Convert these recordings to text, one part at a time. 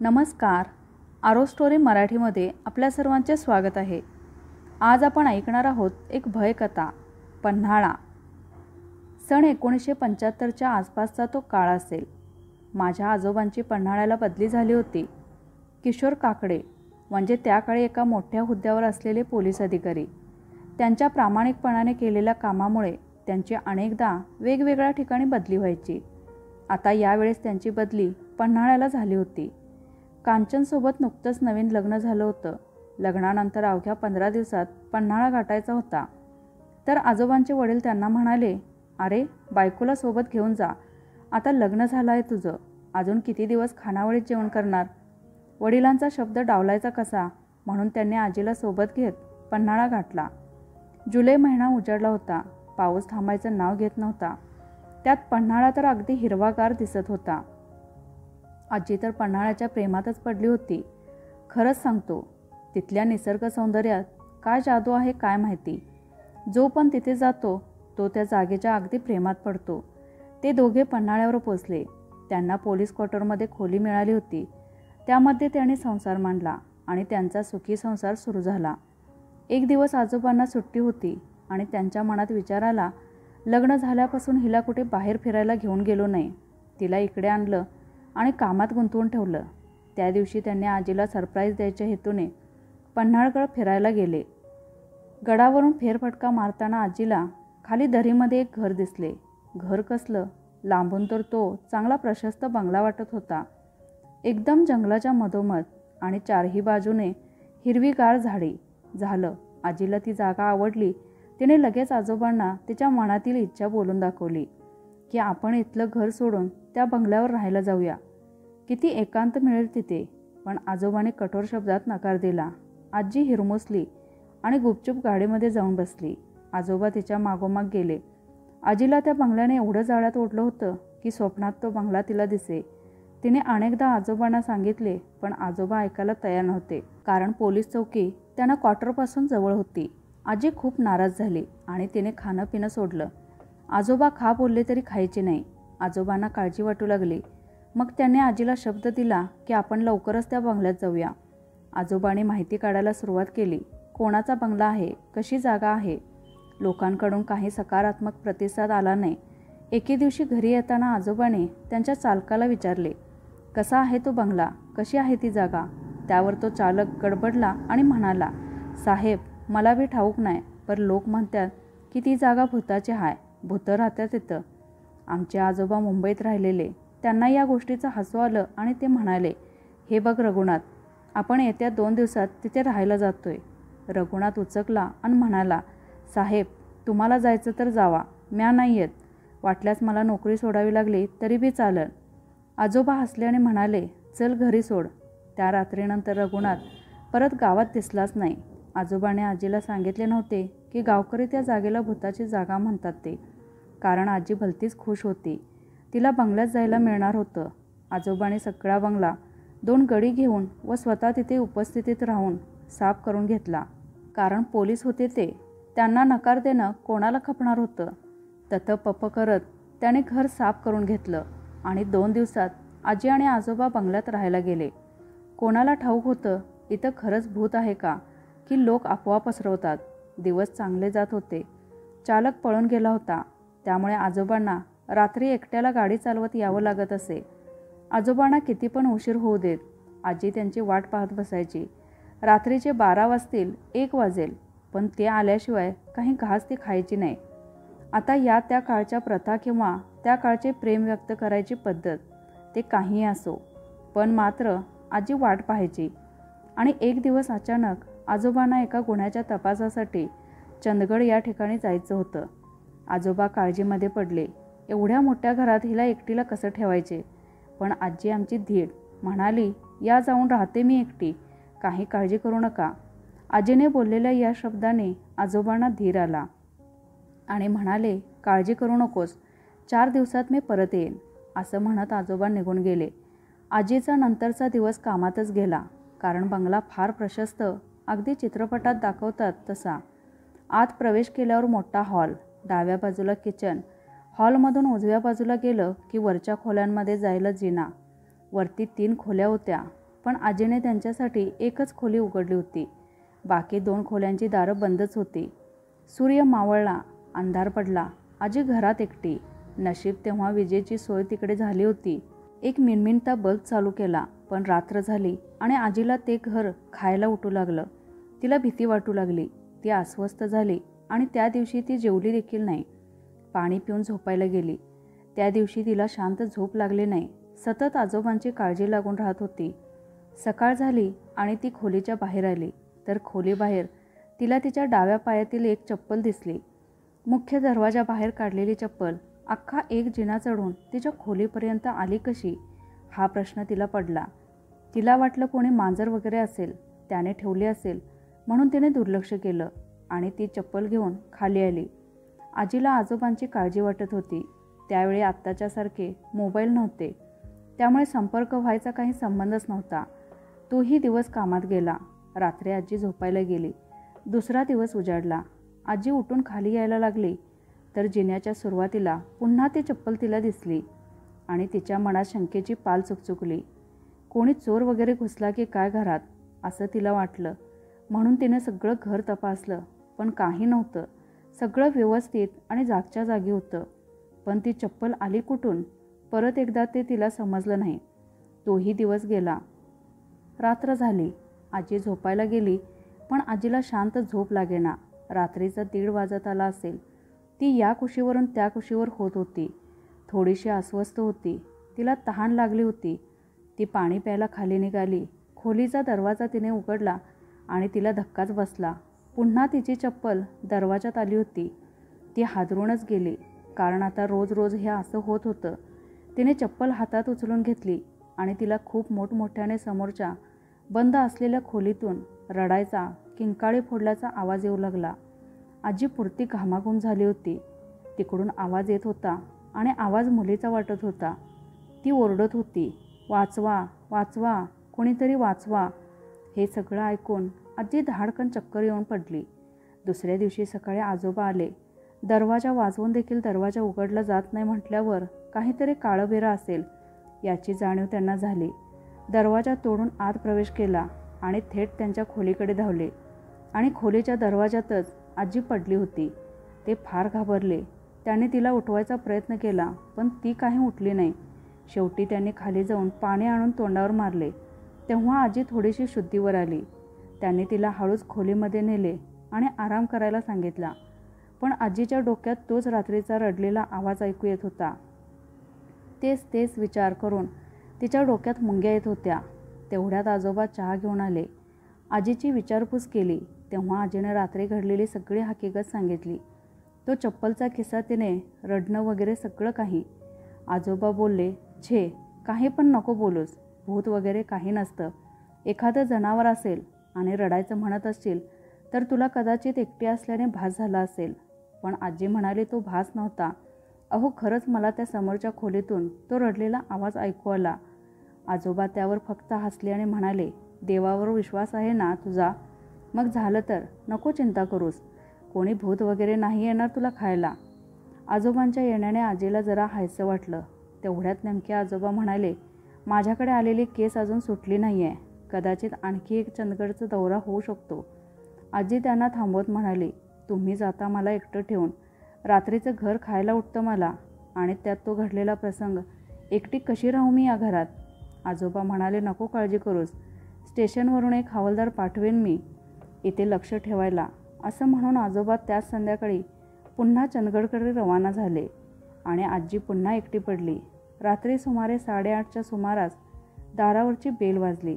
नमस्कार. आरो स्टोरी मराठीमध्ये आपल्या सर्वांचे स्वागत आहे. आज आपण ऐकणार आहोत एक भयकथा, पन्हाळा. सन 1975च्या आसपासचा तो काळ असेल. माझ्या आजोबांची पन्हाळ्याला बदली झाली होती. किशोर काकडे म्हणजे त्या काळी एका मोठ्या हुद्द्यावर असलेले पोलीस अधिकारी. त्यांच्या प्रामाणिकपणाने केलेल्या कामामुळे त्यांची अनेकदा वेगवेगळ्या ठिकाणी बदली व्हायची. आता यावेळेस त्यांची बदली पन्हाळ्याला झाली होती. कांचनसोबत नुकतंच नवीन लग्न झालं होतं. लग्नानंतर अवघ्या 15 दिवसात पन्हाळा गाठायचा होता. तर आजोबांचे वडील त्यांना म्हणाले, अरे बायकोला सोबत घेऊन जा, आता लग्न झालं आहे तुझं, अजून किती दिवस खानावळीत जेवण करणार. वडिलांचा शब्द डावलायचा कसा म्हणून त्यांनी आजीला सोबत घेत पन्हाळा गाठला. जुलै महिना उजाडला होता. पाऊस थांबायचं नाव घेत नव्हता. त्यात पन्हाळा तर अगदी हिरवागार दिसत होता. आजी तर पन्हाळ्याच्या प्रेमातच पडली होती. खरंच सांगतो, तिथल्या निसर्ग सौंदर्यात काय जादू आहे काय माहिती. जो पण तिथे जातो तो त्या जागेच्या अगदी प्रेमात पडतो. ते दोघे पन्हाळ्यावर पोचले. त्यांना पोलीस क्वार्टरमध्ये खोली मिळाली होती. त्यामध्ये त्याने संसार मांडला आणि त्यांचा सुखी संसार सुरू झाला. एक दिवस आजोबांना सुट्टी होती आणि त्यांच्या मनात विचार आला, लग्न झाल्यापासून हिला कुठे बाहेर फिरायला घेऊन गेलो नाही. तिला इकडे आणलं आणि कामात गुंतवून ठेवलं. त्या दिवशी त्यांनी आजीला सरप्राईज द्यायच्या हेतूने पन्हाळगड फिरायला गेले. गडावरून फेरफटका मारताना आजीला खाली दरीमध्ये एक घर दिसले. घर कसलं, लांबून तर तो चांगला प्रशस्त बंगला वाटत होता. एकदम जंगलाच्या मधोमध आणि चारही बाजूने हिरवीगार झाडी. झालं, आजीला ती जागा आवडली. तिने लगेच आजोबांना तिच्या मनातील इच्छा बोलून दाखवली की आपण इथलं घर सोडून त्या बंगल्यावर राहायला जाऊया. किती एकांत मिळेल तिथे. पण आजोबाने कठोर शब्दात नकार दिला. आजी हिरमुसली आणि गुपचूप गाडीमध्ये जाऊन बसली. आजोबा तिच्या मागोमाग गेले. आजीला त्या बंगल्याने एवढं जाळ्यात ओढलं होतं की स्वप्नात तो बंगला तिला दिसे. तिने अनेकदा आजोबांना सांगितले, पण आजोबा ऐकायला तयार नव्हते, कारण पोलीस चौकी त्यांना क्वार्टरपासून जवळ होती. आजी खूप नाराज झाली आणि तिने खाणं पिणं सोडलं. आजोबा खा बोलले तरी खायचे नाही. आजोबांना काळजी वाटू लागली. मग त्यांनी आजीला शब्द दिला की आपण लवकरच त्या बंगल्यात जाऊया. आजोबांनी माहिती काढायला सुरुवात केली. कोणाचा बंगला आहे, कशी जागा आहे. लोकांकडून काही सकारात्मक प्रतिसाद आला नाही. एके दिवशी घरी येताना आजोबाने त्यांच्या चालकाला विचारले, कसा आहे तो बंगला, कशी आहे ती जागा. त्यावर तो चालक गडबडला आणि म्हणाला, साहेब मला बी ठाऊक नाही, पर लोक म्हणतात की ती जागा भूताची आहे, भूतं राहतात तिथं. आमचे आजोबा मुंबईत राहिलेले. त्यांना या गोष्टीचं हसू आलं आणि ते म्हणाले, हे बघ रघुनाथ, आपण येत्या 2 दिवसात तिथे राहायला जातोय. रघुनाथ उचकला आणि म्हणाला, साहेब तुम्हाला जायचं तर जावा, म्या नाही येत. वाटल्यास मला नोकरी सोडावी लागली तरी बी चालेल. आजोबा हसले आणि म्हणाले, चल घरी सोड. त्या रात्रीनंतर रघुनाथ परत गावात दिसलाच नाही. आजोबाने आजीला सांगितले नव्हते की गावकरी त्या जागेला भूताची जागा म्हणतात ते, कारण आजी भलतीच खुश होती. तिला बंगल्यात जायला मिळणार होतं. आजोबाने सगळा बंगला 2 गडी घेऊन व स्वतः तिथे उपस्थितीत राहून साफ करून घेतला. कारण पोलीस होते ते, त्यांना नकार देणं कोणाला खपणार होतं. ततपप करत त्याने घर साफ करून घेतलं आणि 2 दिवसात आजी आणि आजोबा बंगल्यात राहायला गेले. कोणाला ठाऊक होतं इथं खरंच भूत आहे का की लोक अफवा पसरवतात. दिवस चांगले जात होते. चालक पळून गेला होता. त्यामुळे आजोबांना रात्री एकट्याला गाडी चालवत यावं लागत असे. आजोबांना किती पण उशीर होऊ देत, आजी त्यांची वाट पाहत बसायची. रात्रीचे 12 वाजतील, 1 वाजेल, पण ते आल्याशिवाय काही घास ती खायची नाही. आता या त्या काळच्या प्रथा किंवा त्या काळचे प्रेम व्यक्त करायची पद्धत, ते काहीही असो, पण मात्र आजी वाट पाहायची. आणि एक दिवस अचानक आजोबांना एका गुन्ह्याच्या तपासासाठी चंदगड या ठिकाणी जायचं होतं. आजोबा काळजीमध्ये पडले. एवढ्या मोठ्या घरात हिला एकटीला कसं ठेवायचे. पण आजी आमची धीड म्हणाली, या जाऊन राहते मी एकटी, काही काळजी करू नका. आजीने बोललेल्या या शब्दाने आजोबांना धीर आला आणि म्हणाले, काळजी करू नकोस, 4 दिवसात मी परत येईन. असं म्हणत आजोबा निघून गेले. आजीचा नंतरचा दिवस कामातच गेला, कारण बंगला फार प्रशस्त, अगदी चित्रपटात दाखवतात तसा. आत प्रवेश केल्यावर मोठा हॉल, डाव्या बाजूला किचन. हॉलमधून उजव्या बाजूला गेलं की वरच्या खोल्यांमध्ये जायला जिना. वरती 3 खोल्या होत्या. पण आजीने त्यांच्यासाठी एकच खोली उघडली होती. बाकी 2 खोल्यांची दारं बंदच होती. सूर्य मावळला, अंधार पडला. आजी घरात एकटी. नशीब तेव्हा विजेची सोय तिकडे झाली होती. एक मिणमिणता बल्ब चालू केला, पण रात्र झाली आणि आजीला ते घर खायला उठू लागलं. तिला भीती वाटू लागली. ती अस्वस्थ झाली आणि त्या दिवशी ती जेवली देखील नाही. पाणी पिऊन झोपायला गेली. त्या दिवशी तिला शांत झोप लागली नाही. सतत आजोबांची काळजी लागून राहत होती. सकाळ झाली आणि ती खोलीच्या बाहेर आली, तर खोलीबाहेर तिला तिच्या डाव्या पायातील एक चप्पल दिसली. मुख्य दरवाजाबाहेर काढलेली चप्पल अख्खा एक जिना चढून तिच्या खोलीपर्यंत आली कशी, हा प्रश्न तिला पडला. तिला वाटलं कोणी मांजर वगैरे असेल, त्याने ठेवली असेल, म्हणून तिने दुर्लक्ष केलं आणि ती चप्पल घेऊन खाली आली. आजीला आजोबांची काळजी वाटत होती. त्यावेळी आत्ताच्यासारखे मोबाईल नव्हते, त्यामुळे संपर्क व्हायचा काही संबंधच नव्हता. तोही दिवस कामात गेला. रात्री आजी झोपायला गेली. दुसरा दिवस उजाडला. आजी उठून खाली यायला लागली, तर जिन्याच्या सुरुवातीला पुन्हा ती चप्पल तिला दिसली आणि तिच्या मनात शंकेची पाल चुकचुकली. कोणी चोर वगैरे घुसला की काय घरात, असं तिला वाटलं. म्हणून तिने सगळं घर तपासलं, पण काही नव्हतं. सगळं व्यवस्थित आणि जागच्या जागी होतं. पण ती चप्पल आली कुठून, परत एकदा ते तिला समजलं नाही. तोही दिवस गेला. रात्र झाली. आजी झोपायला गेली, पण आजीला शांत झोप लागेना. रात्रीचा 1:30 वाजत आला असेल. ती या कुशीवरून त्या कुशीवर होत होती. थोडीशी अस्वस्थ होती. तिला तहान लागली होती. ती पाणी प्यायला खाली निघाली. खोलीचा दरवाजा तिने उघडला आणि तिला धक्काच बसला. पुन्हा तिची चप्पल दरवाजात आली होती. ती हादरूनच गेली, कारण आता रोज रोज हे असं होत होतं. तिने चप्पल हातात उचलून घेतली आणि तिला खूप मोठमोठ्याने समोरच्या बंद असलेल्या खोलीतून रडायचा, किंकाळी फोडल्याचा आवाज येऊ लागला. आजी पुरती घामाघूम झाली होती. तिकडून आवाज येत होता आणि आवाज मुलीचा वाटत होता. ती ओरडत होती, वाचवा, वाचवा, कोणीतरी वाचवा. हे सगळं ऐकून आजी धाडकन चक्कर येऊन पडली. दुसऱ्या दिवशी सकाळी आजोबा आले. दरवाजा वाजवून देखील दरवाजा उघडला जात नाही म्हटल्यावर काहीतरी काळबेरा असेल याची जाणीव त्यांना झाली. दरवाजा तोडून आत प्रवेश केला आणि थेट त्यांच्या खोलीकडे धावले आणि खोलीच्या दरवाजातच आजी पडली होती. ते फार घाबरले. त्यांनी तिला उठवायचा प्रयत्न केला, पण ती काही उठली नाही. शेवटी त्यांनी खाली जाऊन पाणी आणून तोंडावर मारले. तेव्हा आजी थोडीशी शुद्धीवर आली. त्यांनी तिला हळूच खोलीमध्ये नेले आणि आराम करायला सांगितला. पण आजीच्या डोक्यात तोच रात्रीचा रडलेला आवाज ऐकू येत होता. तेच विचार करून तिच्या डोक्यात मुंग्या येत होत्या. तेवढ्यात आजोबा चहा घेऊन आले. आजीची विचारपूस केली. तेव्हा आजीने रात्री घडलेली सगळी हकीकत सांगितली. तो चप्पलचा किस्सा, तिने रडणं वगैरे सगळं काही. आजोबा बोलले, छे, काही पण नको बोलूस. भूत वगैरे काही नसतं. एखादं जनावर असेल आणि रडायचं म्हणत असशील तर तुला कदाचित एकटी असल्याने भास झाला असेल. पण आजी म्हणाली तो भास नव्हता. अहो, खरंच मला त्या समोरच्या खोलीतून तो रडलेला आवाज ऐकू आला. आजोबा त्यावर फक्त हसले आणि म्हणाले, देवावर विश्वास आहे ना तुझा? मग झालं तर नको चिंता करूस. कोणी भूत वगैरे नाही येणार तुला खायला. आजोबांच्या येण्याने आजीला जरा हायसं वाटलं. तेवढ्यात नेमके आजोबा म्हणाले, माझ्याकडे आलेली केस अजून सुटली नाही आहे. कदाचित आणखी एक चंदगडचा दौरा होऊ शकतो. आजी त्यांना थांबवत म्हणाली, तुम्ही जाता मला एकटं ठेवून. रात्रीचं घर खायला उठतं मला, आणि त्यात तो घडलेला प्रसंग. एकटी कशी राहू मी या घरात? आजोबा म्हणाले, नको काळजी करूस. स्टेशनवरून एक हवालदार पाठवेन मी इथे लक्ष ठेवायला. असं म्हणून आजोबा त्याच संध्याकाळी पुन्हा चंदगडकडे रवाना झाले आणि आजी पुन्हा एकटी पडली. रात्री सुमारे 8:30च्या सुमारास दारावरची बेल वाजली.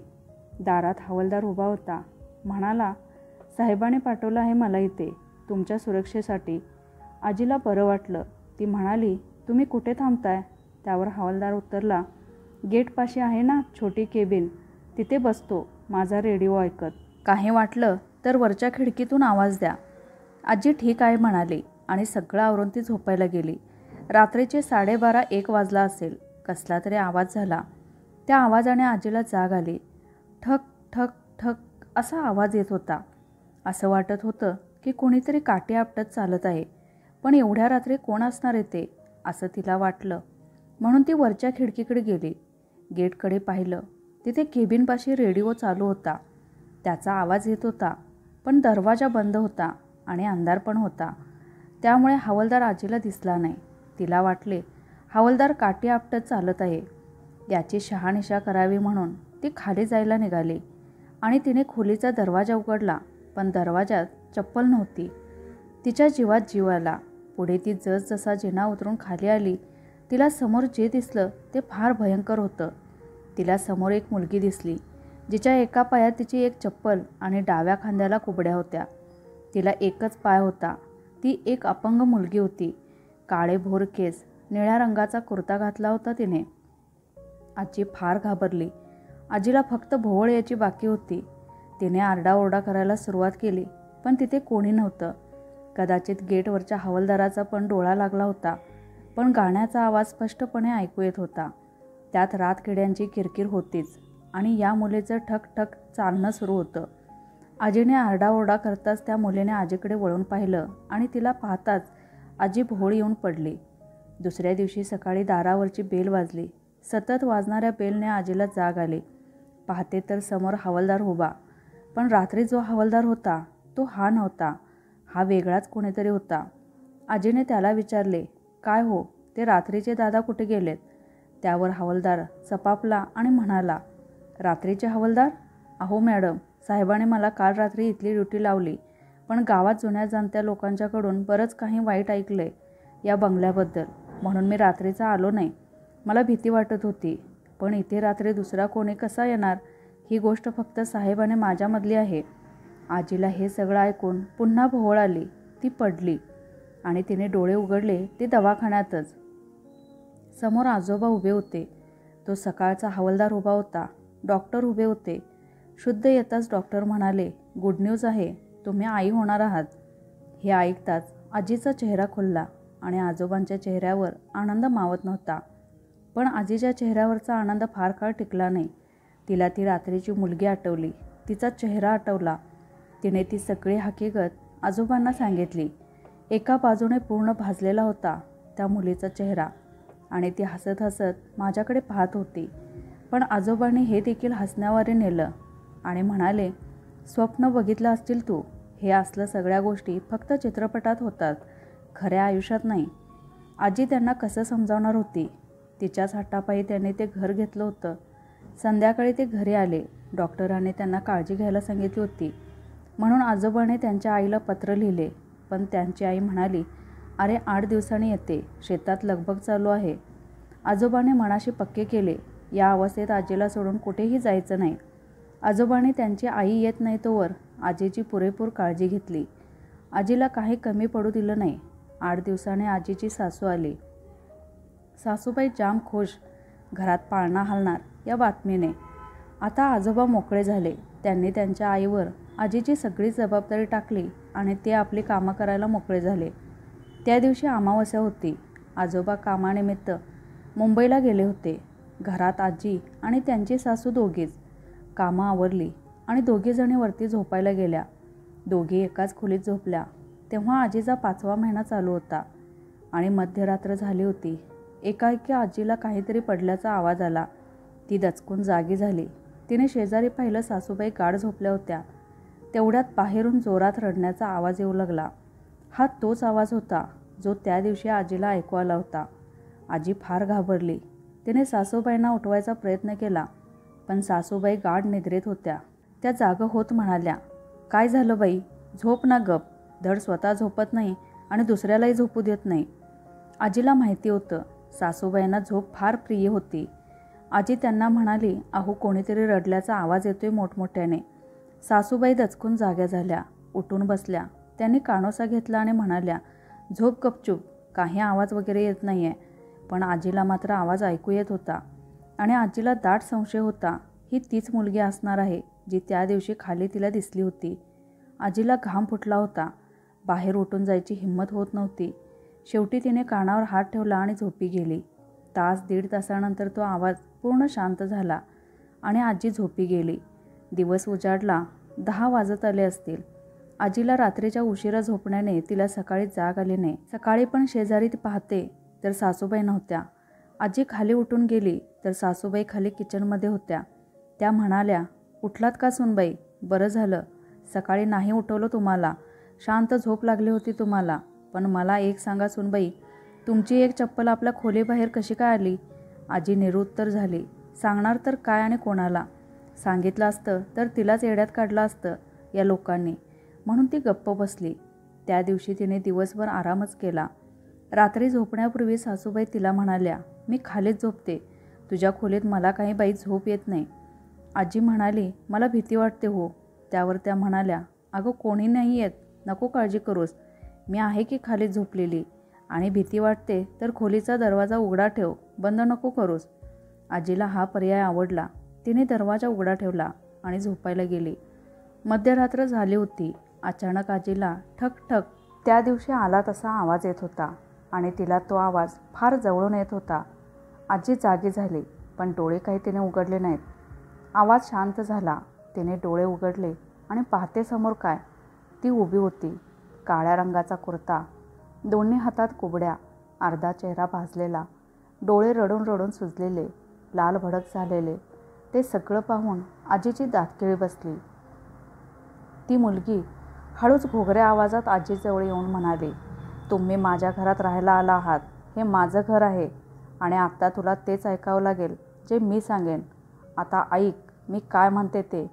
दारात हवालदार उभा होता. म्हणाला, साहेबाने पाठवलं आहे मला इथे तुमच्या सुरक्षेसाठी. आजीला बरं वाटलं. ती म्हणाली, तुम्ही कुठे थांबताय? त्यावर हवालदार उत्तरला, गेटपाशी आहे ना छोटी केबिन, तिथे बसतो माझा रेडिओ ऐकत. काही वाटलं तर वरच्या खिडकीतून आवाज द्या. आजी ठीक आहे म्हणाली आणि सगळं आवरून ती झोपायला गेली. रात्रीचे 12:30-1 वाजला असेल. कसला तरी आवाज झाला. त्या आवाजाने आजीला जाग आली. ठक ठक ठक असा आवाज येत होता. असं वाटत होतं की कोणीतरी काठी आपटत चालत आहे. पण एवढ्या रात्री कोण असणार येते असं तिला वाटलं. म्हणून ती वरच्या खिडकीकडे गेली. गेटकडे पाहिलं तिथे केबिनपाशी रेडिओ चालू होता. त्याचा आवाज येत होता, पण दरवाजा बंद होता आणि अंधार पण होता. त्यामुळे हवालदार आजीला दिसला नाही. तिला वाटले हवालदार काठी आपटत चालत आहे. याची शहानिशा करावी म्हणून ती खाली जायला निघाली आणि तिने खोलीचा दरवाजा उघडला, पण दरवाजात चप्पल नव्हती. तिच्या जीवात जीव आला. पुढे ती जसजसा जिना उतरून खाली आली, तिला समोर जे दिसलं ते फार भयंकर होतं. तिला समोर एक मुलगी दिसली, जिच्या एका पायात तिची एक चप्पल आणि डाव्या खांद्याला कुबड्या होत्या. तिला एकच पाय होता. ती एक अपंग मुलगी होती. काळे भोर केस, निळ्या रंगाचा कुर्ता घातला होता तिने. आजी फार घाबरली. आजीला फक्त भोवळ यायची बाकी होती. तिने आरडाओरडा करायला सुरुवात केली, पण तिथे कोणी नव्हतं. कदाचित गेटवरच्या हवालदाराचा पण डोळा लागला होता, पण गाण्याचा आवाज स्पष्टपणे ऐकू येत होता. त्यात रातकिड्यांची किरकिर होतीच आणि या मुलीचं ठकठक चालणं सुरू होतं. आजीने आरडाओरडा करताच त्या मुलीने आजीकडे वळून पाहिलं आणि तिला पाहताच आजी भोवळ येऊन पडली. दुसऱ्या दिवशी सकाळी दारावरची बेल वाजली. सतत वाजणाऱ्या बेलने आजीला जाग आली. पाहते तर समोर हवालदार उभा, पण रात्री जो हवालदार होता तो हा नव्हता. हा वेगळाच कोणीतरी होता. आजीने त्याला विचारले, काय हो, ते रात्रीचे दादा कुठे गेलेत? त्यावर हवालदार चपापला आणि म्हणाला, रात्रीचे हवालदार? अहो मॅडम, साहेबाने मला काल रात्री इथली ड्युटी लावली, पण गावात जुन्या जाणत्या लोकांच्याकडून बरंच काही वाईट ऐकलंय या बंगल्याबद्दल, म्हणून मी रात्रीचा आलो नाही. मला भीती वाटत होती, पण इथे रात्री दुसरा कोणी कसा येणार? ही गोष्ट फक्त साहेबाने माझ्यामधली आहे. आजीला हे सगळं ऐकून पुन्हा भोवळ आली. ती पडली आणि तिने डोळे उघडले ते दवाखान्यातच. समोर आजोबा उभे होते. तो सकाळचा हवालदार उभा होता. डॉक्टर उभे होते. शुद्ध येताच डॉक्टर म्हणाले, गुड न्यूज आहे, तुम्ही आई होणार आहात. हे ऐकताच आजीचा चेहरा खुलला आणि आजोबांच्या चेहऱ्यावर आनंद मावत नव्हता. पण आजीच्या चेहऱ्यावरचा आनंद फार काळ टिकला नाही. तिला ती रात्रीची मुलगी आठवली. तिचा चेहरा आठवला. तिने ती सगळी हकीकत आजोबांना सांगितली. एका बाजूने पूर्ण भाजलेला होता त्या मुलीचा चेहरा आणि ती हसत हसत माझ्याकडे पाहत होती. पण आजोबांनी हे देखील हसण्यावारे नेलं आणि म्हणाले, स्वप्न बघितलं असतील तू. हे असलं सगळ्या गोष्टी फक्त चित्रपटात होतात, खऱ्या आयुष्यात नाही. आजी त्यांना कसं समजावणार होती? तिच्याच हट्टापायी त्यांनी ते घर घेतलं होतं. संध्याकाळी ते घरी आले. डॉक्टरांनी त्यांना काळजी घ्यायला सांगितली होती, म्हणून आजोबाने त्यांच्या आईला पत्र लिहिले. पण त्यांची आई म्हणाली, अरे 8 दिवसांनी येते, शेतात लगबग चालू आहे. आजोबाने मनाशी पक्के केले. या अवस्थेत आजीला सोडून कुठेही जायचं नाही. आजोबाने त्यांची आई येत नाही तोवर आजीची पुरेपूर काळजी घेतली. आजीला काही कमी पडू दिलं नाही. 8 दिवसाने आजीची सासू आली. सासूबाई जाम खुश. घरात पाळणा हलणार या बातमीने. आता आजोबा मोकळे झाले. त्यांनी त्यांच्या आईवर आजीची सगळी जबाबदारी टाकली आणि ते आपली कामं करायला मोकळे झाले. त्या दिवशी अमावस्या होती. आजोबा कामानिमित्त मुंबईला गेले होते. घरात आजी आणि त्यांची सासू दोघीच. कामं आवरली आणि दोघीजणी वरती झोपायला गेल्या. दोघी एकाच खोलीत झोपल्या. तेव्हा आजीचा 5वा महिना चालू होता आणि मध्यरात्र झाली होती. एकाएकी आजीला काहीतरी पडल्याचा आवाज आला. ती दचकून जागी झाली. तिने शेजारी पाहिलं, सासूबाई गाढ झोपल्या होत्या. तेवढ्यात बाहेरून जोरात रडण्याचा आवाज येऊ लागला. हा तोच आवाज होता जो त्या दिवशी आजीला ऐकू आला होता. आजी फार घाबरली. तिने सासूबाईंना उठवायचा प्रयत्न केला, पण सासूबाई गाढ निद्रेत होत्या. त्या जागं होत म्हणाल्या, काय झालं बाई, झोप ना गप. धड स्वतः झोपत नाही आणि दुसऱ्यालाही झोपू देत नाही. आजीला माहिती होतं सासूबाईंना झोप फार प्रिय होती. आजी त्यांना म्हणाली, अहो कोणीतरी रडल्याचा आवाज येतोय मोठमोठ्याने. सासूबाई दचकून जाग्या झाल्या. उठून बसल्या. त्यांनी कानोसा घेतला आणि म्हणाल्या, झोप गपचूप, काही आवाज वगैरे येत नाही आहे. पण आजीला मात्र आवाज ऐकू येत होता आणि आजीला दाट संशय होता, ही तीच मुलगी असणार आहे जी त्या दिवशी खाली तिला दिसली होती. आजीला घाम फुटला होता. बाहेर उठून जायची हिंमत होत नव्हती. शेवटी तिने कानावर हात ठेवला आणि झोपी गेली. तास दीड तासानंतर तो आवाज पूर्ण शांत झाला आणि आजी झोपी गेली. दिवस उजाडला. 10 वाजत आले असतील. आजीला रात्रीच्या उशिरा झोपण्याने तिला सकाळी जाग आली नाही. सकाळी पण शेजारी ती पाहते तर सासूबाई नव्हत्या. आजी खाली उठून गेली तर सासूबाई खाली किचनमध्ये होत्या. त्या म्हणाल्या, उठलात का सुनबाई? बरं झालं, सकाळी नाही उठवलं तुम्हाला. शांत झोप लागली होती तुम्हाला. पण मला एक सांगा सुनबाई, तुमची एक चप्पल आपल्या खोलीबाहेर कशी काय आली? आजी निरुत्तर झाली. सांगणार तर काय आणि कोणाला? सांगितलं असतं तर तिलाच येड्यात काढलं असतं या लोकांनी, म्हणून ती गप्प बसली. त्या दिवशी तिने दिवसभर आरामच केला. रात्री झोपण्यापूर्वी सासूबाई तिला म्हणाल्या, मी खालीच झोपते. तुझ्या खोलीत मला काही बाई झोप येत नाही. आजी म्हणाली, मला भीती वाटते हो. त्यावर त्या म्हणाल्या, अगं कोणी नाही येत, नको काळजी करूस. मी आहे की खालीच झोपलेली. आणि भीती वाटते तर खोलीचा दरवाजा उघडा ठेव, बंद नको करूस. आजीला हा पर्याय आवडला. तिने दरवाजा उघडा ठेवला आणि झोपायला गेली. मध्यरात्र झाली होती. अचानक आजीला ठक ठक त्या दिवशी आला तसा आवाज येत होता आणि तिला तो आवाज फार जवळून येत होता. आजी जागी झाली, पण डोळे काही तिने उघडले नाहीत. आवाज शांत झाला. तिने डोळे उघडले आणि पाहते समोर काय, ती उभी होती. काळ्या रंगाचा कुर्ता, दोन्ही हातात कुबड्या, अर्धा चेहरा भाजलेला, डोळे रडून रडून सुजलेले, लाल भडक झालेले. ते सगळं पाहून आजीची दातखिळी बसली. ती मुलगी हळूच घोगऱ्या आवाजात आजीजवळ येऊन म्हणाली, तुम्ही माझ्या घरात राहायला आला आहात. हे माझं घर आहे आणि आत्ता तुला तेच ऐकावं लागेल जे मी सांगेन. आता ऐक मी काय म्हणते ते.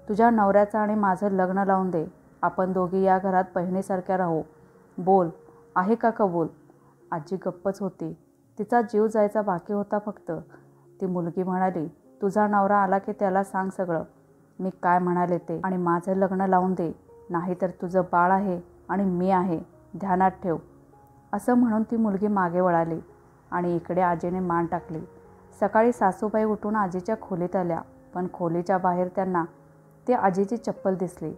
तुझ्या नवऱ्याचं आणि माझं लग्न लावून दे. आपण दोघी या घरात बहिणीसारख्या राहू. बोल, आहे का कबूल? आजी गप्पच होती. तिचा जीव जायचा बाकी होता फक्त. ती मुलगी म्हणाली, तुझा नवरा आला की त्याला सांग सगळं, मी काय म्हणाले ते, आणि माझं लग्न लावून दे. नाहीतर तुझं बाळ आहे आणि मी आहे, ध्यानात ठेव. असं म्हणून ती मुलगी मागे वळाली आणि इकडे आजीने मान टाकली. सकाळी सासूबाई उठून आजीच्या खोलीत आल्या, पण खोलीच्या बाहेर त्यांना ती आजीची चप्पल दिसली.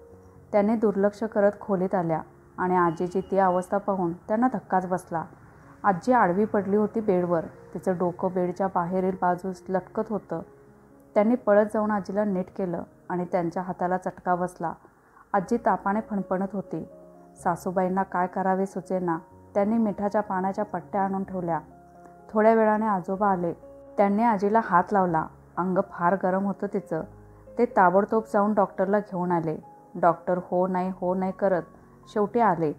त्याने दुर्लक्ष करत खोलीत आल्या आणि आजीची ती अवस्था पाहून त्यांना धक्काच बसला. आजी आडवी पडली होती बेडवर. तिचं डोकं बेडच्या बाहेरील बाजूस लटकत होतं. त्यांनी पळत जाऊन आजीला नीट केलं आणि त्यांच्या हाताला चटका बसला. आजी तापाने फणफणत होती. सासूबाईंना काय करावे सुचेना. त्यांनी मिठाच्या पाण्याच्या पट्ट्या आणून ठेवल्या. थोड्या वेळाने आजोबा आले. त्यांनी आजीला हात लावला. अंग फार गरम होतं तिचं. ते ताबडतोब जाऊन डॉक्टरला घेऊन आले. डॉक्टर हो नाही करत शेवटी आले.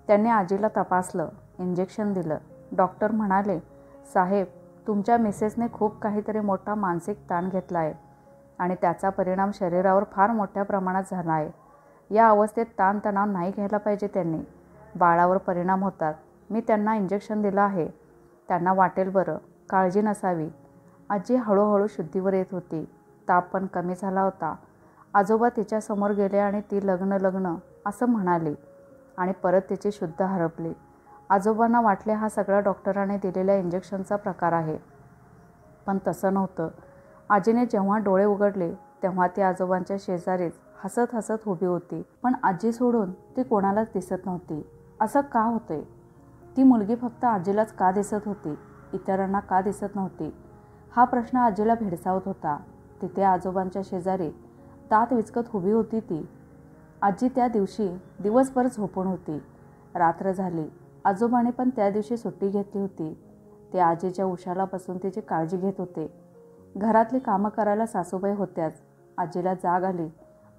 त्यांनी आजीला तपासलं, इंजेक्शन दिलं. डॉक्टर म्हणाले, साहेब, तुमच्या मिसेसने खूप काहीतरी मोठा मानसिक ताण घेतला आहे आणि त्याचा परिणाम शरीरावर फार मोठ्या प्रमाणात झाला आहे. या अवस्थेत ताणतणाव नाही घ्यायला पाहिजे त्यांनी. बाळावर परिणाम होतात. मी त्यांना इंजेक्शन दिलं आहे. त्यांना वाटेल बरं, काळजी नसावी. आजी हळूहळू शुद्धीवर येत होती. ताप पण कमी झाला होता. आजोबा तिच्यासमोर गेले आणि ती लग्न असं म्हणाली आणि परत तिची शुद्ध हरपली. आजोबांना वाटले हा सगळा डॉक्टरांनी दिलेल्या इंजेक्शनचा प्रकार आहे. पण तसं नव्हतं. आजीने जेव्हा डोळे उघडले तेव्हा ती आजोबांच्या शेजारीच हसत हसत उभी होती. पण आजी सोडून ती कोणालाच दिसत नव्हती. असं का होतंय? ती मुलगी फक्त आजीलाच का दिसत होती, इतरांना का दिसत नव्हती? हा प्रश्न आजीला भेडसावत होता. तिथे आजोबांच्या शेजारी दात विचकत उभी होती ती. आजी त्या दिवशी दिवसभर झोपून होती. रात्र झाली. आजोबाने पण त्या दिवशी सुट्टी घेतली होती. ते आजीच्या उशाला बसून तिची काळजी घेत होते. घरातली कामं करायला सासूबाई होत्याच. आजीला जाग आली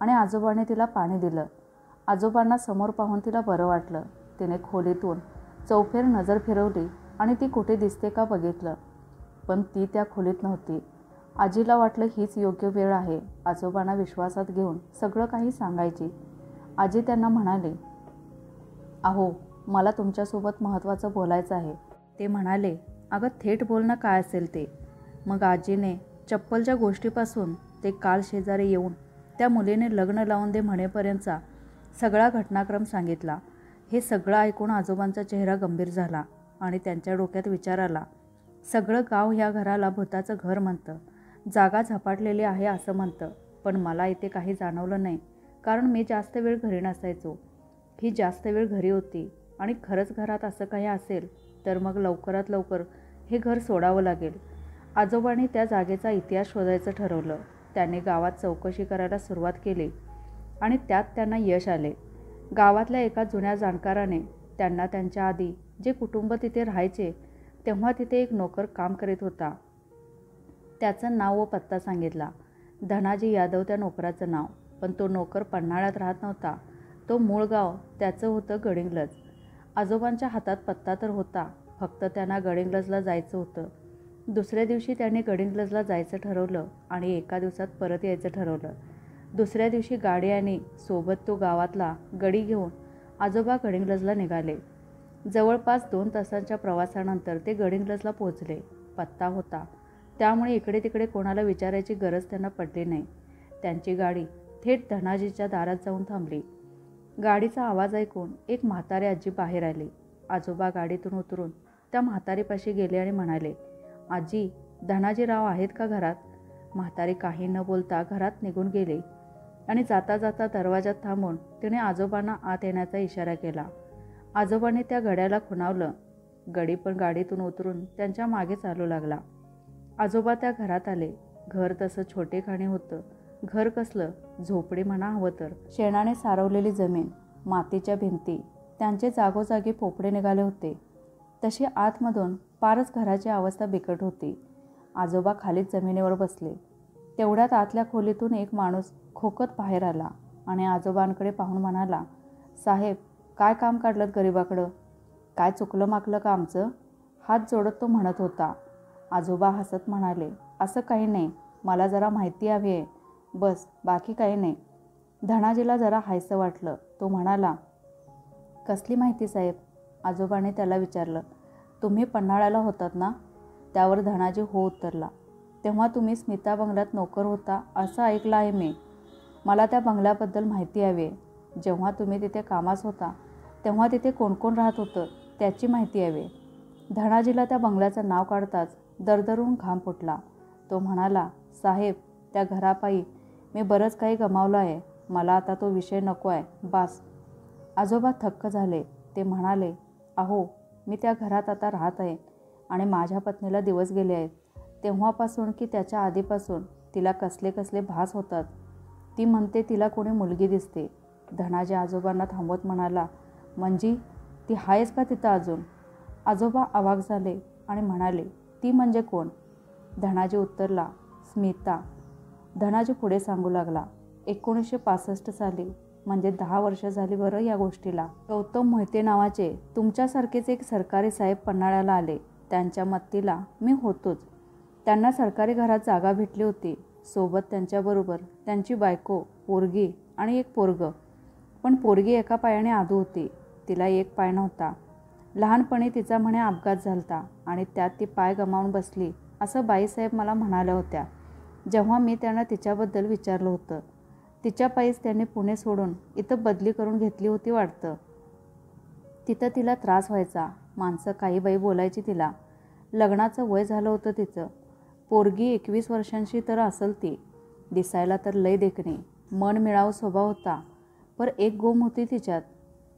आणि आजोबाने तिला पाणी दिलं. आजोबांना समोर पाहून तिला बरं वाटलं. तिने खोलीतून चौफेर नजर फिरवली आणि ती कुठे दिसते का बघितलं, पण ती त्या खोलीत नव्हती. आजीला वाटलं हीच योग्य वेळ आहे आजोबांना विश्वासात घेऊन सगळं काही सांगायची. आजी त्यांना म्हणाली, अहो, मला तुमच्यासोबत महत्त्वाचं बोलायचं आहे. ते म्हणाले, अगं थेट बोलणं काय असेल ते. मग आजीने चप्पलच्या गोष्टीपासून ते काल शेजारी येऊन त्या मुलीने लग्न लावून दे म्हणेपर्यंतचा सगळा घटनाक्रम सांगितला. हे सगळं ऐकून आजोबांचा चेहरा गंभीर झाला आणि त्यांच्या डोक्यात विचार आला. सगळं गाव ह्या घराला भूताचं घर म्हणतं, जागा झपाटलेली आहे असं म्हणतं, पण मला इथे काही जाणवलं नाही, कारण मी जास्त वेळ घरी नसायचो. ही जास्त वेळ घरी होती आणि खरंच घरात असं काही असेल तर मग लवकरात लवकर हे घर सोडावं लागेल. आजोबांनी त्या जागेचा इतिहास शोधायचं ठरवलं. त्यांनी गावात चौकशी करायला सुरुवात केली आणि त्यात त्यांना यश आले. गावातल्या एका जुन्या जाणकाराने त्यांना त्यांच्या आधी जे कुटुंब तिथे राहायचे तेव्हा तिथे एक नोकर काम करीत होता त्याचं नाव व पत्ता सांगितला. धनाजी यादव त्या नोकराचं नाव, पण तो नोकर पन्हाळ्यात राहत नव्हता. तो मूळ गाव त्याचं होतं गडिंग्लज. आजोबांच्या हातात पत्ता तर होता, फक्त त्यांना गडिंग्लजला जायचं होतं. दुसऱ्या दिवशी त्याने गडिंग्लजला जायचं ठरवलं आणि एका दिवसात परत यायचं ठरवलं. दुसऱ्या दिवशी गाडी आणि सोबत तो गावातला गडी घेऊन आजोबा गडिंग्लजला निघाले. जवळपास 2 तासांच्या प्रवासानंतर ते गडिंग्लजला पोहोचले. पत्ता होता, त्यामुळे इकडे तिकडे कोणाला विचारायची गरज त्यांना पडली नाही. त्यांची गाडी थेट धनाजीच्या दारात जाऊन थांबली. गाडीचा आवाज ऐकून एक म्हातारी आजी बाहेर आली. आजोबा गाडीतून उतरून त्या म्हातारीपाशी गेले आणि म्हणाले, आजी, धनाजीराव आहेत का घरात? म्हातारी काही न बोलता घरात निघून गेली आणि जाता जाता दरवाजात थांबून तिने आजोबांना आत येण्याचा इशारा केला. आजोबाने त्या गड्याला खुणावलं. गडी पण गाडीतून उतरून त्यांच्या मागे चालू लागला. आजोबा त्या घरात आले. घर तसं छोटेखानी होतं. घर कसलं, झोपडी म्हणा हवं तर. शेणाने सारवलेली जमीन, मातीच्या भिंती, त्यांचे जागोजागी पोपडे निघाले होते. तशी आतमधून फारच घराची अवस्था बिकट होती. आजोबा खालीच जमिनीवर बसले. तेवढ्यात आतल्या खोलीतून एक माणूस खोकत बाहेर आला आणि आजोबांकडे पाहून म्हणाला, साहेब, काय काम काढलं गरिबाकडं? काय चुकलं माकलं का आमचं? हात जोडत तो म्हणत होता. आजोबा हसत म्हणाले, असं काही नाही, मला जरा माहिती हवी आहे, बस, बाकी काही नाही. धनाजीला जरा हायसं वाटलं. तो म्हणाला, कसली माहिती साहेब? आजोबाने त्याला विचारलं. तुम्ही पन्हाळ्याला होतात ना? त्यावर धनाजी हो उत्तरला. तेव्हा तुम्ही स्मिता बंगल्यात नोकर होता असं ऐकलं आहे मी. मला त्या बंगल्याबद्दल माहिती हवी आहे. जेव्हा तुम्ही तिथे कामास होता तेव्हा तिथे कोण कोण राहत होतं त्याची माहिती हवी. धनाजीला त्या बंगल्याचं नाव काढताच दरदरून घाम फुटला. तो म्हणाला, साहेब, त्या घरापायी मी बरंच काही गमावलं आहे. मला आता तो विषय नको आहे, बास. आजोबा थक्क झाले. ते म्हणाले, अहो, मी त्या घरात आता राहत आहे आणि माझ्या पत्नीला दिवस गेले आहेत. तेव्हापासून की त्याच्या आधीपासून तिला कसले कसले भास होतात. ती म्हणते तिला कोणी मुलगी दिसते. धनाजी आजोबांना थांबवत म्हणाला, म्हणजे ती आहेच का तिथं अजून? आजोबा अवाक झाले आणि म्हणाले, ती म्हणजे कोण? धनाजी उत्तरला, स्मिता. धनाजी पुढे सांगू लागला, 1965 साली, म्हणजे 10 वर्ष झाली बरं या गोष्टीला, गौतम मोहिते नावाचे तुमच्यासारखेच एक सरकारी साहेब पन्हाळ्याला आले. त्यांच्या मदतीला मी होतोच. त्यांना सरकारी घरात जागा भेटली होती. सोबत त्यांच्याबरोबर त्यांची बायको, पोरगी आणि एक पोरगं. पण पोरगी एका पायाने आधू होती. तिला एक पाय नव्हता. लहानपणी तिचा म्हणे अपघात झालता आणि त्यात ती पाय गमावून बसली असं बाईसाहेब मला म्हणाल्या होत्या. जेव्हा मी त्यांना तिच्याबद्दल विचारलं होतं, तिच्या पायीच त्यांनी पुणे सोडून इथं बदली करून घेतली होती वाटतं. तिथं तिला त्रास व्हायचा. माणसं काही बाई बोलायची तिला. लग्नाचं वय झालं होतं तिचं. पोरगी 21 वर्षांची तर असेल ती. दिसायला तर लय देखणी, मन मिळावू स्वभाव होता. पर एक गोम होती तिच्यात.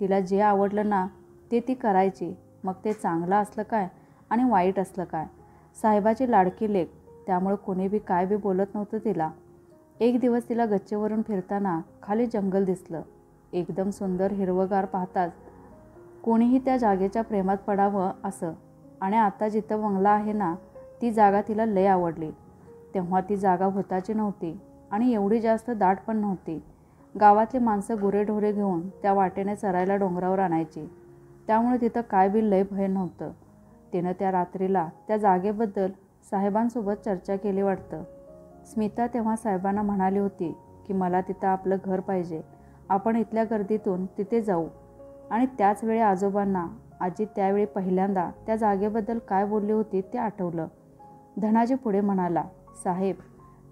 तिला जे आवडलं ना ते ती करायची. मग ते चांगलं असलं काय आणि वाईट असलं काय. साहेबाची लाडकी लेक, त्यामुळं कोणी बी काय बी बोलत नव्हतं तिला. एक दिवस तिला गच्चीवरून फिरताना खाली जंगल दिसलं. एकदम सुंदर हिरवगार पाहताच कोणीही त्या जागेच्या प्रेमात पडावं असं. आणि आता जिथं बंगला आहे ना, ती जागा तिला लय आवडली. तेव्हा ती जागा भुताची नव्हती आणि एवढी जास्त दाट पण नव्हती. गावातली माणसं गुरेढोरे घेऊन त्या वाटेने चरायला डोंगरावर आणायची. त्यामुळे तिथं काय बी लय भय नव्हतं. तिनं त्या रात्रीला त्या जागेबद्दल साहेबांसोबत चर्चा केली वाटतं. स्मिता तेव्हा साहेबांना म्हणाली होती की मला तिथं आपलं घर पाहिजे, आपण इथल्या गर्दीतून तिथे जाऊ. आणि त्याच वेळी आजोबांना आजी त्यावेळी पहिल्यांदा त्या जागेबद्दल काय बोलली होती ते आठवलं. धनाजी पुढे म्हणाला, साहेब,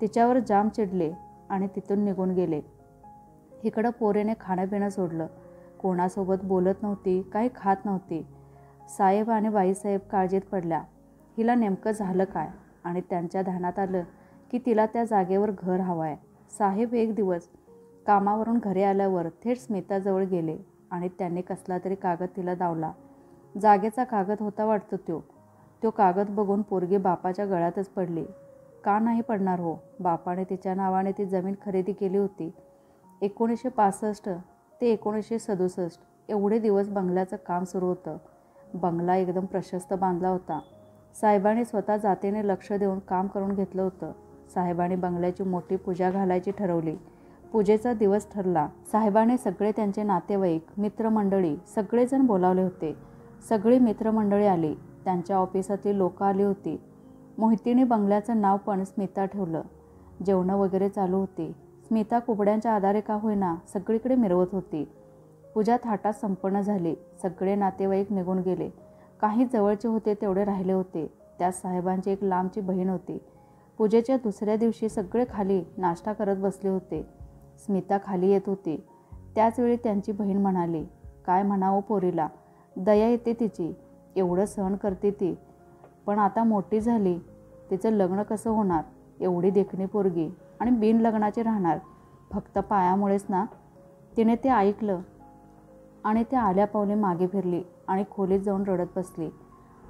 तिच्यावर जाम चिडले आणि तिथून निघून गेले. इकडं पोरेने खाणं पिणं सोडलं. कोणासोबत बोलत नव्हती, काही खात नव्हती. साहेब आणि बाईसाहेब काळजीत पडल्या. हिला नेमकं झालं काय? आणि त्यांच्या ध्यानात आलं की तिला त्या जागेवर घर हवं आहे. साहेब एक दिवस कामावरून घरी आल्यावर थेट स्मिताजवळ गेले आणि त्यांनी कसला तरी कागद तिला दावला. जागेचा कागद होता वाटतं तो कागद बघून पोरगी बापाच्या गळ्यातच पडली. का नाही पडणार हो, बापाने तिच्या नावाने ती जमीन खरेदी केली होती. 1965 ते 1967 एवढे दिवस बंगल्याचं काम सुरू होतं. बंगला एकदम प्रशस्त बांधला होता. साहेबांनी स्वतः जातीने लक्ष देऊन काम करून घेतलं होतं. साहेबाने बंगल्याची मोठी पूजा घालायची ठरवली. पूजेचा दिवस ठरला. साहेबाने सगळे त्यांचे नातेवाईक, मित्रमंडळी सगळेजण बोलावले होते. सगळी मित्रमंडळी आली. त्यांच्या ऑफिसातली लोकं आली होती. मोहितीने बंगल्याचं नाव पण स्मिता ठेवलं. जेवणं वगैरे चालू होती. स्मिता कुबड्यांच्या आधारे का होईना सगळीकडे मिरवत होती. पूजा थाटात संपन्न झाली. सगळे नातेवाईक निघून गेले. काही जवळचे होते तेवढे राहिले होते. त्यात साहेबांची एक लांबची बहीण होती. पूजेच्या दुसऱ्या दिवशी सगळे खाली नाश्ता करत बसले होते. स्मिता खाली येत होती. त्याचवेळी त्यांची बहीण म्हणाली, काय म्हणावं पोरीला, दया येते तिची, एवढं सहन करते ती, पण आता मोठी झाली, तिचं लग्न कसं होणार, एवढी देखणी पोरगी आणि बिन लग्नाची राहणार, फक्त पायामुळेच ना. तिने ते ऐकलं आणि त्या आल्या पावले मागे फिरली आणि खोलीत जाऊन रडत बसली.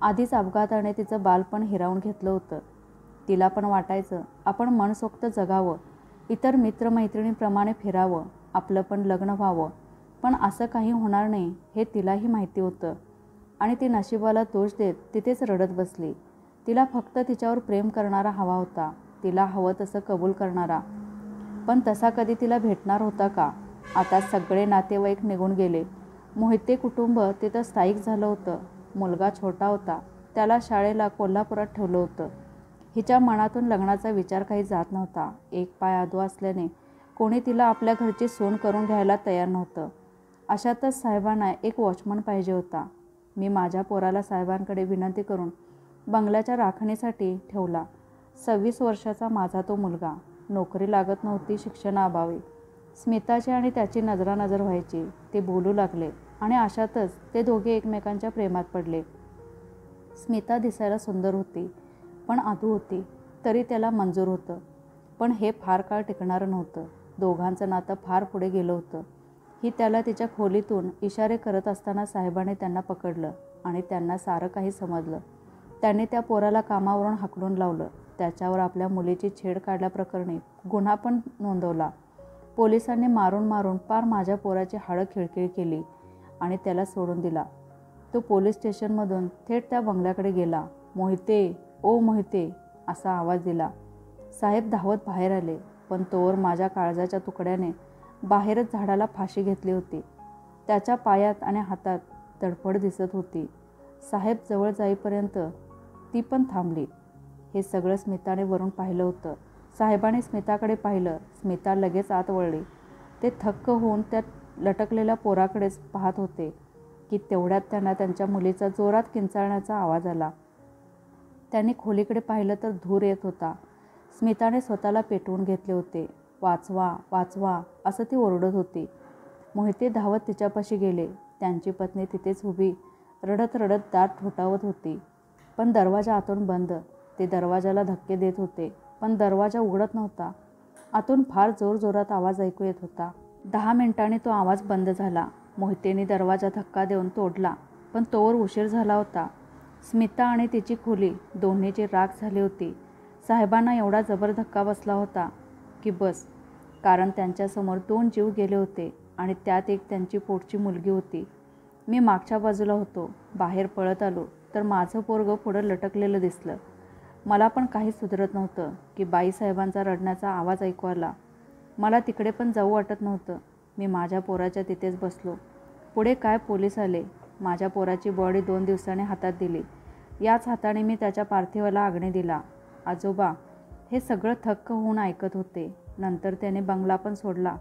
आधीच अपघाताने तिचं बालपण हिरावून घेतलं होतं. तिला पण वाटायचं आपण मनसोक्त जगावं, इतर मित्रमैत्रिणींप्रमाणे फिरावं, आपलं पण लग्न व्हावं, पण असं काही होणार नाही हे तिलाही माहिती होतं. आणि ती नशिबाला दोष देत तिथेच रडत बसली. तिला फक्त तिच्यावर प्रेम करणारा हवा होता, तिला हवं तसं कबूल करणारा. पण तसा कधी तिला भेटणार होता का? आता सगळे नातेवाईक निघून गेले. मोहिते कुटुंब तिथं स्थायिक झालं होतं. मुलगा छोटा होता. त्याला शाळेला कोल्हापुरात ठेवलं होतं. हिच्या मनातून लग्नाचा विचार काही जात नव्हता. एक पाय आधू असल्याने कोणी तिला आपल्या घरची सून करून घ्यायला तयार नव्हतं. अशातच साहेबांना एक वॉचमन पाहिजे होता. मी माझ्या पोराला साहेबांकडे विनंती करून बंगल्याच्या राखणीसाठी ठेवला. 26 वर्षाचा माझा तो मुलगा. नोकरी लागत नव्हती शिक्षणाअभावी. स्मिताची आणि त्याची नजरानजर व्हायची. ते बोलू लागले आणि अशातच ते दोघे एकमेकांच्या प्रेमात पडले. स्मिता दिसायला सुंदर होती, पण आधू होती, तरी त्याला मंजूर होतं. पण हे फार काळ टिकणारं नव्हतं. दोघांचं नातं फार पुढे गेलं होतं. ही त्याला तिच्या खोलीतून इशारे करत असताना साहेबाने त्यांना पकडलं आणि त्यांना सारं काही समजलं. त्यांनी त्या पोराला कामावरून हाकलून लावलं. त्याच्यावर आपल्या मुलीची छेड काढल्याप्रकरणी गुन्हा पण नोंदवला. पोलिसांनी मारून मारून पार माझ्या पोराची हाडं खिळखिळ केली आणि त्याला सोडून दिला. तो पोलीस स्टेशनमधून थेट त्या बंगल्याकडे गेला. मोहिते, ओ मोहिते असा आवाज दिला. साहेब धावत बाहेर आले, पण तोवर माझ्या काळजाच्या तुकड्याने बाहेरच झाडाला फाशी घेतली होती. त्याच्या पायात आणि हातात तडफड दिसत होती. साहेब जवळ जाईपर्यंत ती पण थांबली. हे सगळं स्मिताने वरून पाहिलं होतं. साहेबाने स्मिताकडे पाहिलं. स्मिता लगेच आत वळली. ते थक्क होऊन त्या लटकलेल्या पोराकडेच पाहत होते की तेवढ्यात त्यांना त्यांच्या मुलीचा जोरात किंचाळण्याचा आवाज आला. त्यांनी खोलीकडे पाहिलं तर धूर येत होता. स्मिताने स्वतःला पेटवून घेतले होते. वाचवा वाचवा असं ती ओरडत होती. मोहिते धावत तिच्यापाशी गेले. त्यांची पत्नी तिथेच उभी रडत रडत दात ठोठावत होती. पण दरवाजा आतून बंद. ते दरवाजाला धक्के देत होते, पण दरवाजा उघडत नव्हता. आतून फार जोरजोरात आवाज ऐकू येत होता. 10 मिनिटांनी तो आवाज बंद झाला. मोहितेने दरवाजा धक्का देऊन तोडला, पण तोवर उशीर झाला होता. स्मिता आणि तिची खोली दोन्हीची राख झाली होती. साहेबांना एवढा जबर धक्का बसला होता की बस, कारण त्यांच्यासमोर 2 जीव गेले होते आणि त्यात एक त्यांची पोटची मुलगी होती. मी मागच्या बाजूला होतो. बाहेर पळत आलो तर माझं पोरगं पुढं लटकलेलं दिसलं. मला पण काही सुधरत नव्हतं की बाईसाहेबांचा रडण्याचा आवाज ऐकू आला. मला तिकडे पण जाऊ वाटत नव्हतं. मी माझ्या पोराच्या तिथेच बसलो. पुढे काय पोलीस आले. माझ्या पोराची बॉडी 2 दिवसांनी हातात दिली. याच हाताने मी त्याच्या पार्थिवाला अग्नी दिला. आजोबा हे सगळं थक्क होऊन ऐकत होते. नंतर त्याने बंगला पण सोडला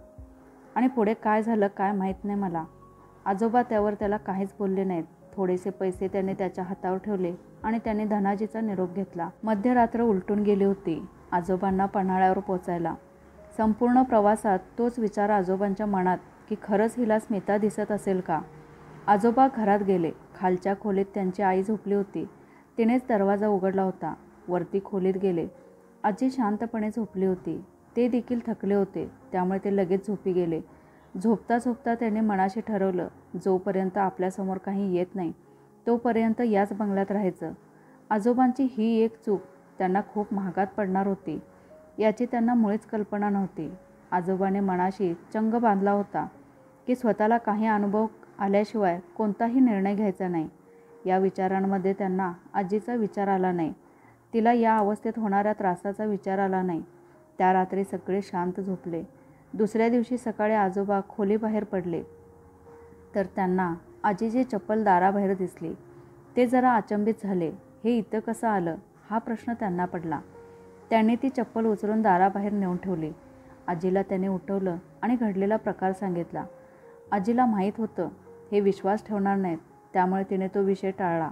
आणि पुढे काय झालं काय माहीत नाही मला. आजोबा त्याला काहीच बोलले नाहीत. थोडेसे पैसे त्याने त्याच्या हातावर ठेवले आणि त्याने धनाजीचा निरोप घेतला. मध्यरात्र उलटून गेली होती आजोबांना पन्हाळ्यावर पोचायला. संपूर्ण प्रवासात तोच विचार आजोबांच्या मनात की खरंच हिला स्मिता दिसत असेल का. आजोबा घरात गेले. खालच्या खोलीत त्यांची आई झोपली होती. तिनेच दरवाजा उघडला होता. वरती खोलीत गेले. आजी शांतपणे झोपली होती. ते देखील थकले होते, त्यामुळे ते लगेच झोपी गेले. झोपता झोपता त्याने मनाशी ठरवलं, जोपर्यंत आपल्यासमोर काही येत नाही तोपर्यंत याच बंगल्यात राहायचं. आजोबांची ही एक चूक त्यांना खूप महागात पडणार होती याची त्यांना मुळीच कल्पना नव्हती. आजोबाने मनाशी चंग बांधला होता की स्वतःला काही अनुभव आल्याशिवाय कोणताही निर्णय घ्यायचा नाही. या विचारांमध्ये त्यांना आजीचा विचार आला नाही. तिला या अवस्थेत होणाऱ्या त्रासाचा विचार आला नाही. त्या रात्री सगळे शांत झोपले. दुसऱ्या दिवशी सकाळी आजोबा खोलीबाहेर पडले तर त्यांना आजीची चप्पल दाराबाहेर दिसली. ते जरा अचंबित झाले. हे इथं कसं आलं हा प्रश्न त्यांना पडला. त्यांनी ती चप्पल उचलून दाराबाहेर नेऊन ठेवली. आजीला त्याने उठवलं आणि घडलेला प्रकार सांगितला. आजीला माहीत होतं हे विश्वास ठेवणार नाहीत, त्यामुळे तिने तो विषय टाळला.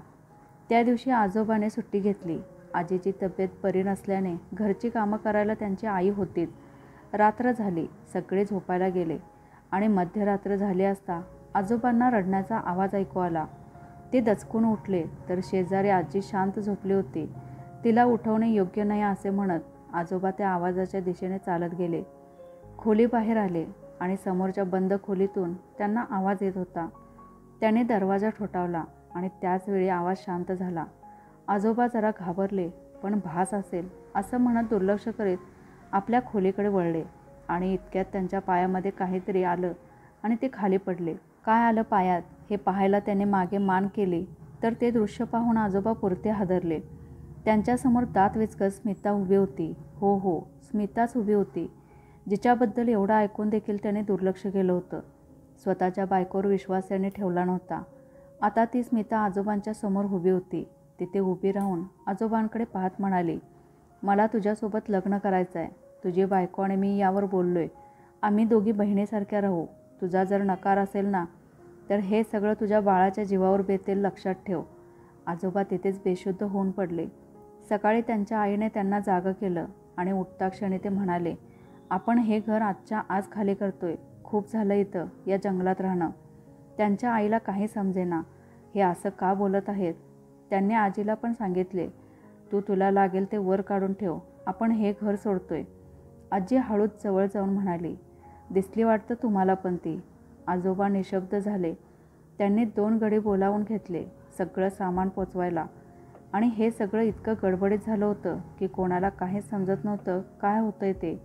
त्या दिवशी आजोबाने सुट्टी घेतली. आजीची तब्येत बरी नसल्याने घरची कामं करायला त्यांची आई होतीच. रात्र झाली, सगळे झोपायला गेले आणि मध्यरात्र झाली असता आजोबांना रडण्याचा आवाज ऐकू आला. ते दचकून उठले तर शेजारी आजी शांत झोपली होती. तिला उठवणे योग्य नाही असे म्हणत आजोबा त्या आवाजाच्या दिशेने चालत गेले. खोलीबाहेर आले आणि समोरच्या बंद खोलीतून त्यांना आवाज येत होता. त्याने दरवाजा ठोठावला आणि त्याच वेळी आवाज शांत झाला. आजोबा जरा घाबरले, पण भास असेल असं म्हणत दुर्लक्ष करीत आपल्या खोलीकडे वळले आणि इतक्यात त्यांच्या पायामध्ये काहीतरी आलं आणि ते खाली पडले. काय आलं पायात हे पाहायला त्याने मागे मान केली तर ते दृश्य पाहून आजोबा पुरते हादरले. त्यांच्यासमोर दात वेचकत स्मिता उभी होती. हो, स्मिताच उभी होती, जिच्याबद्दल एवढं ऐकून देखील त्याने दुर्लक्ष केलं होतं. स्वतःच्या बायकोवर विश्वास त्याने ठेवला नव्हता. आता ती स्मिता आजोबांच्या समोर उभी होती. तिथे उभी राहून आजोबांकडे पाहत म्हणाली, मला तुझ्यासोबत लग्न करायचं आहे. तुझी बायको आणि मी यावर बोललोय. आम्ही दोघी बहिणीसारख्या राहू. तुझा जर नकार असेल ना तर हे सगळं तुझ्या बाळाच्या जीवावर बेतेल, लक्षात ठेव. आजोबा तिथेच बेशुद्ध होऊन पडले. सकाळी त्यांच्या आईने त्यांना जागं केलं आणि उठता क्षणी ते म्हणाले, आपण हे घर आजच्या आज खाली करतोय. खूप झालं इथं या जंगलात राहणं. त्यांच्या आईला काही समजेना. हे असं का बोलत आहेत. त्यांनी आजीला पण सांगितले, तुला लागेल ते वर काढून ठेव. आपण हे घर सोडतोय. आजी हळूच जवळ जाऊन म्हणाली, दिसली वाटतं तुम्हाला पण ती. आजोबा निशब्द झाले. त्यांनी 2 गडी बोलावून घेतले सगळं सामान पोचवायला. आणि हे सगळं इतकं गडबडीत झालं होतं की कोणाला काहीच समजत नव्हतं काय होतंय ते.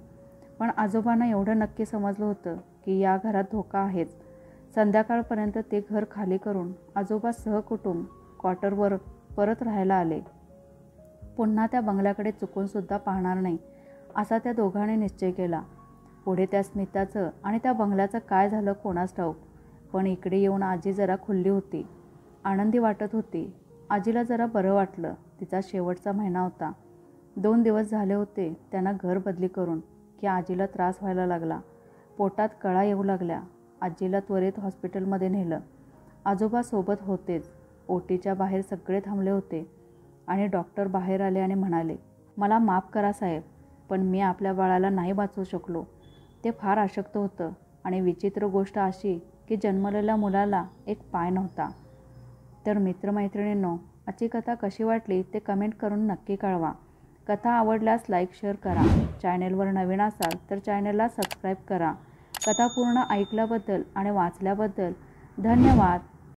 पण आजोबांना एवढं नक्की समजलं होतं की या घरात धोका आहेच. संध्याकाळपर्यंत ते घर खाली करून आजोबा सहकुटुंब क्वार्टरवर परत राहायला आले. पुन्हा त्या बंगल्याकडे चुकूनसुद्धा पाहणार नाही असा त्या दोघांनी निश्चय केला. पुढे त्या स्मिताचं आणि त्या बंगल्याचं काय झालं कोणास ठाऊक. पण इकडे येऊन आजी जरा खुलली होती, आनंदी वाटत होती. आजीला जरा बरं वाटलं. तिचा शेवटचा महिना होता. 2 दिवस झाले होते त्यांना घर बदली करून की आजीला त्रास व्हायला लागला. पोटात कळा येऊ लागल्या. आजीला त्वरित हॉस्पिटलमध्ये नेलं. आजोबा सोबत होतेच. ओटीच्या बाहेर सगळे थांबले होते आणि डॉक्टर बाहेर आले आणि म्हणाले, मला माफ करा साहेब, पण मी आपल्या बाळाला नाही वाचवू शकलो. ते फार अशक्त होतं आणि विचित्र गोष्ट अशी की जन्मलेल्या मुलाला एक पाय नव्हता. तर मित्रमैत्रिणींनो, आजची कथा कशी वाटली ते कमेंट करून नक्की कळवा. कथा आवडल्यास लाईक शेअर करा. चॅनेलवर नवीन असाल तर चॅनेलला सबस्क्राईब करा. कथा पूर्ण ऐकल्याबद्दल आणि वाचल्याबद्दल धन्यवाद.